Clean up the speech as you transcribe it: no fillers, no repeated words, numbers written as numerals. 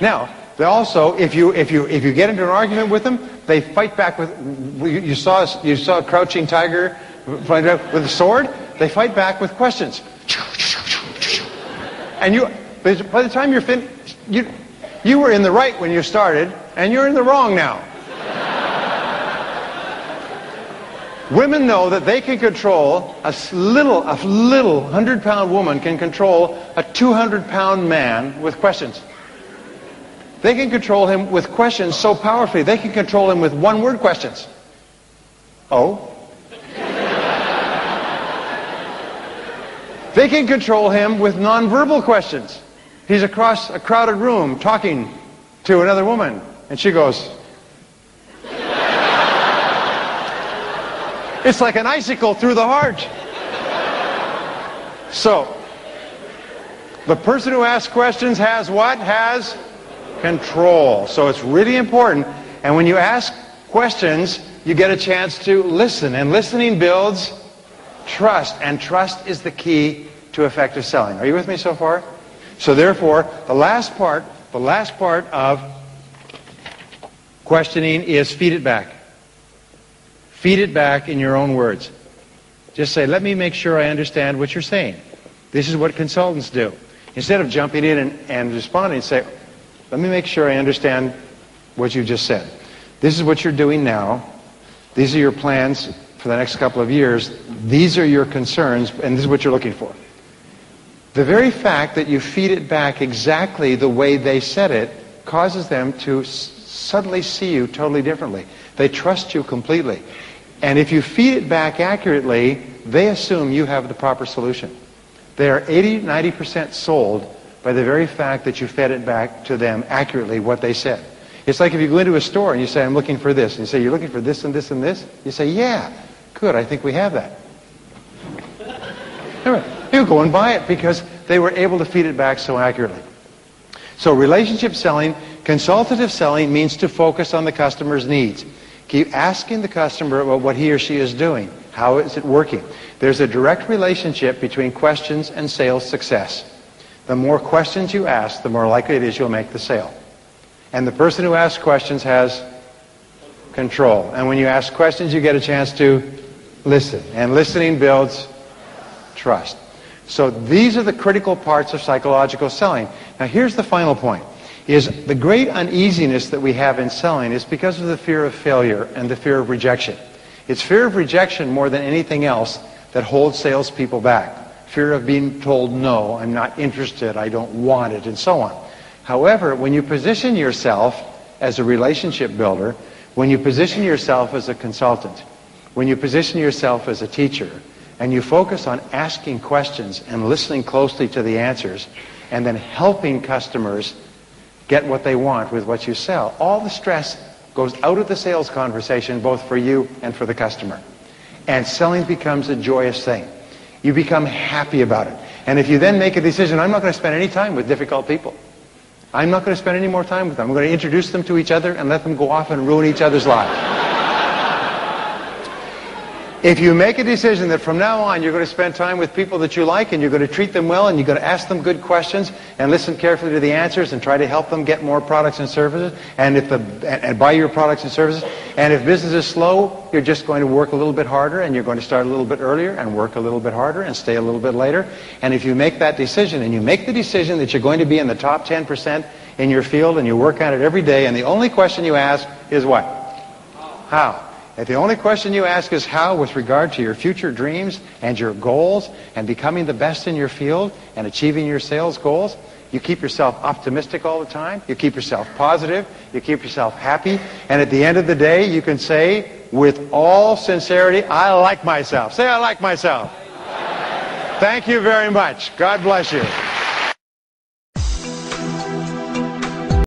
Now, they also, if you get into an argument with them, they fight back with. You saw a crouching tiger with a sword. They fight back with questions. And by the time you're finished, you were in the right when you started, and you're in the wrong now. Women know that they can control a little 100-pound woman can control a 200-pound man with questions. They can control him with questions so powerfully. They can control him with one-word questions. Oh? They can control him with nonverbal questions. He's across a crowded room talking to another woman, and she goes... It's like an icicle through the heart. So, the person who asks questions has what? Has control. So it's really important. And when you ask questions, you get a chance to listen. And listening builds trust. And trust is the key to effective selling. Are you with me so far? So therefore, the last part of questioning is feed it back. Feed it back in your own words. Just say, let me make sure I understand what you're saying. This is what consultants do. Instead of jumping in and responding, say, let me make sure I understand what you just said. This is what you're doing now. These are your plans for the next couple of years. These are your concerns, and this is what you're looking for. The very fact that you feed it back exactly the way they said it causes them to suddenly see you totally differently. They trust you completely. And if you feed it back accurately, they assume you have the proper solution. They are 80-90% sold by the very fact that you fed it back to them accurately what they said. It's like if you go into a store and you say, I'm looking for this. And you say, you're looking for this and this and this? You say, yeah, good, I think we have that. You go and buy it because they were able to feed it back so accurately. So relationship selling, consultative selling means to focus on the customer's needs. Keep asking the customer about what he or she is doing. How is it working? There's a direct relationship between questions and sales success. The more questions you ask, the more likely it is you'll make the sale. And the person who asks questions has control. And when you ask questions, you get a chance to listen. And listening builds trust. So these are the critical parts of psychological selling. Now here's the final point. Is the great uneasiness that we have in selling is because of the fear of failure and the fear of rejection. It's fear of rejection more than anything else that holds salespeople back. Fear of being told, no, I'm not interested, I don't want it, and so on. However, when you position yourself as a relationship builder, when you position yourself as a consultant, when you position yourself as a teacher, and you focus on asking questions and listening closely to the answers, and then helping customers get what they want with what you sell, all the stress goes out of the sales conversation, both for you and for the customer. And selling becomes a joyous thing. You become happy about it. And if you then make a decision, I'm not going to spend any time with difficult people. I'm not going to spend any more time with them. I'm going to introduce them to each other and let them go off and ruin each other's lives. If you make a decision that from now on you're going to spend time with people that you like and you're going to treat them well and you're going to ask them good questions and listen carefully to the answers and try to help them get more products and services and buy your products and services, and if business is slow, you're just going to work a little bit harder and you're going to start a little bit earlier and work a little bit harder and stay a little bit later. And if you make that decision and you make the decision that you're going to be in the top 10% in your field and you work on it every day, and the only question you ask is what? How? If the only question you ask is how with regard to your future dreams and your goals and becoming the best in your field and achieving your sales goals, you keep yourself optimistic all the time, you keep yourself positive, you keep yourself happy, and at the end of the day you can say with all sincerity, I like myself. Say, I like myself. Thank you very much. God bless you.